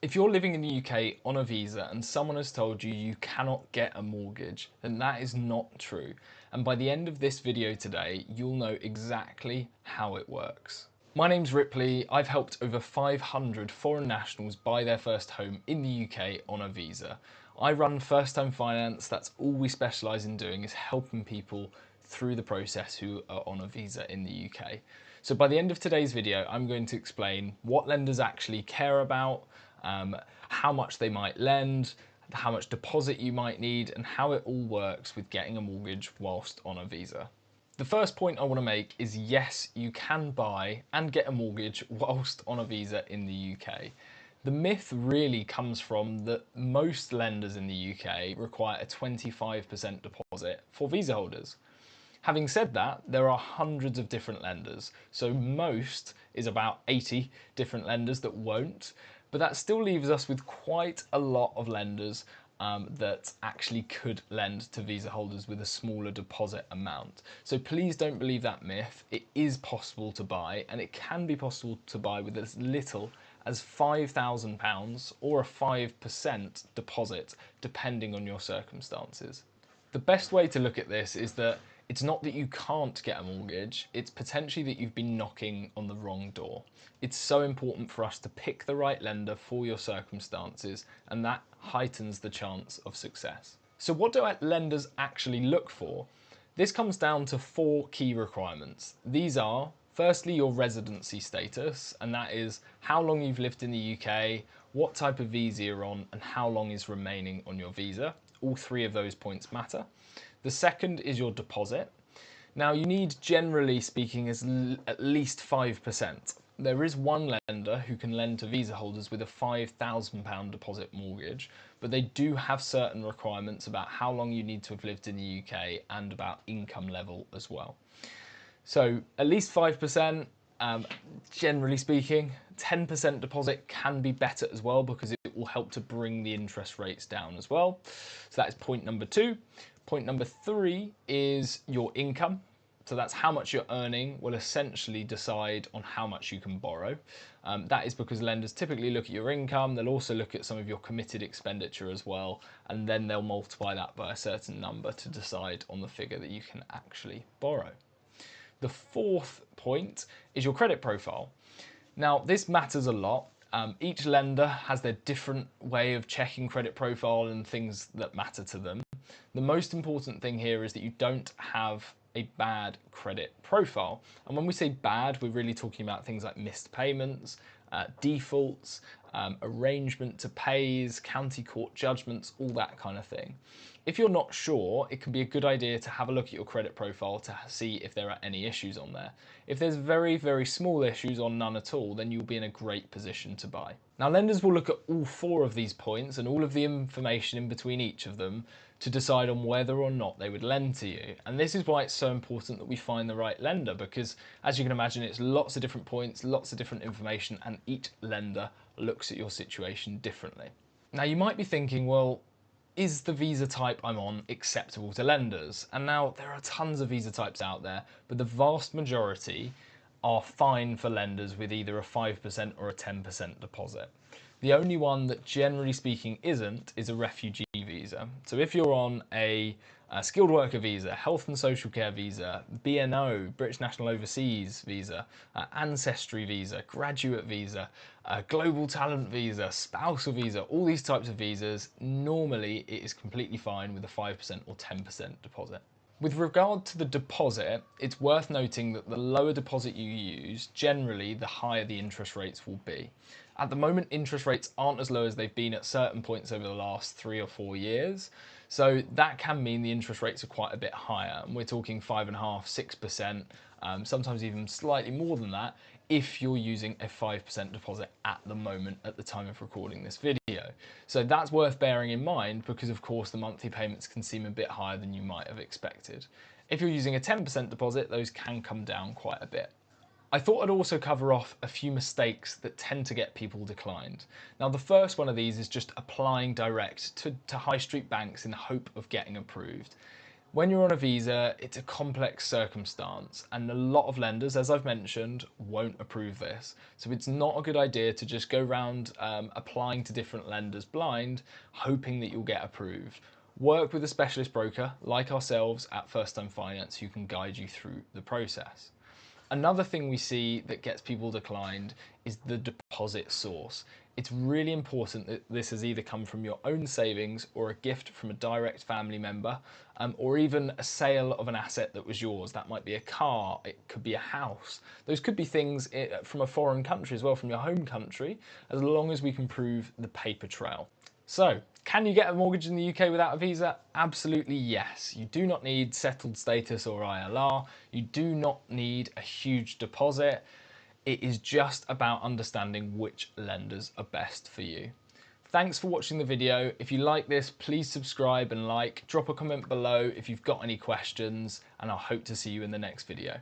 If you're living in the UK on a visa and someone has told you you cannot get a mortgage, then that is not true. And by the end of this video today, you'll know exactly how it works. My name's Ripley. I've helped over 500 foreign nationals buy their first home in the UK on a visa. I run First Home Finance. That's all we specialise in doing, is helping people through the process who are on a visa in the UK. So by the end of today's video, I'm going to explain what lenders actually care about, how much they might lend, how much deposit you might need, and how it all works with getting a mortgage whilst on a visa. The first point I want to make is yes, you can buy and get a mortgage whilst on a visa in the UK. The myth really comes from that most lenders in the UK require a 25% deposit for visa holders. Having said that, there are hundreds of different lenders, so most is about 80 different lenders that won't, but that still leaves us with quite a lot of lenders that actually could lend to visa holders with a smaller deposit amount. So please don't believe that myth. It is possible to buy, and it can be possible to buy with as little as £5,000 or a 5% deposit, depending on your circumstances. The best way to look at this is that it's not that you can't get a mortgage, it's potentially that you've been knocking on the wrong door. It's so important for us to pick the right lender for your circumstances, and that heightens the chance of success. So what do lenders actually look for? This comes down to 4 key requirements. These are, firstly, your residency status, and that is how long you've lived in the UK, what type of visa you're on, and how long is remaining on your visa. All 3 of those points matter. The second is your deposit. Now you need, generally speaking, at least 5%. There is one lender who can lend to visa holders with a £5,000 deposit mortgage, but they do have certain requirements about how long you need to have lived in the UK and about income level as well. So at least 5%, generally speaking. 10% deposit can be better as well because it will help to bring the interest rates down as well. So that is point number 2. Point number 3 is your income. So that's how much you're earning will essentially decide on how much you can borrow. That is because lenders typically look at your income, they'll also look at some of your committed expenditure as well, and then they'll multiply that by a certain number to decide on the figure that you can actually borrow. The 4th point is your credit profile. Now, this matters a lot. Each lender has their different way of checking credit profile and things that matter to them. The most important thing here is that you don't have a bad credit profile. And when we say bad, we're really talking about things like missed payments, defaults, arrangement to pays, county court judgments, all that kind of thing. If you're not sure, it can be a good idea to have a look at your credit profile to see if there are any issues on there. If there's very, very small issues or none at all, then you'll be in a great position to buy. Now, lenders will look at all 4 of these points and all of the information in between each of them to decide on whether or not they would lend to you. And this is why it's so important that we find the right lender, because as you can imagine, it's lots of different points, lots of different information, and each lender looks at your situation differently. Now, you might be thinking, well, is the visa type I'm on acceptable to lenders? And now there are tons of visa types out there, but the vast majority are fine for lenders with either a 5% or a 10% deposit. The only one that generally speaking isn't is a refugee visa. So if you're on a skilled worker visa, health and social care visa, BNO, British National Overseas visa, ancestry visa, graduate visa, global talent visa, spousal visa, all these types of visas, normally it is completely fine with a 5% or 10% deposit. With regard to the deposit, it's worth noting that the lower deposit you use, generally the higher the interest rates will be. At the moment, interest rates aren't as low as they've been at certain points over the last 3 or 4 years. So that can mean the interest rates are quite a bit higher. And we're talking 5.5%, 6%, sometimes even slightly more than that, if you're using a 5% deposit at the moment at the time of recording this video. So that's worth bearing in mind because of course the monthly payments can seem a bit higher than you might have expected. If you're using a 10% deposit, those can come down quite a bit. I thought I'd also cover off a few mistakes that tend to get people declined. Now, the first one of these is just applying direct to high street banks in the hope of getting approved. When you're on a visa, it's a complex circumstance, and a lot of lenders, as I've mentioned, won't approve this. So it's not a good idea to just go around applying to different lenders blind, hoping that you'll get approved. Work with a specialist broker like ourselves at First Time Finance who can guide you through the process. Another thing we see that gets people declined is the deposit source. It's really important that this has either come from your own savings or a gift from a direct family member, or even a sale of an asset that was yours. That might be a car, it could be a house. Those could be things from a foreign country as well, from your home country, as long as we can prove the paper trail. So, can you get a mortgage in the UK without a visa? Absolutely yes. You do not need settled status or ILR. You do not need a huge deposit. It is just about understanding which lenders are best for you. Thanks for watching the video. If you like this, please subscribe and like. Drop a comment below if you've got any questions, and I'll hope to see you in the next video.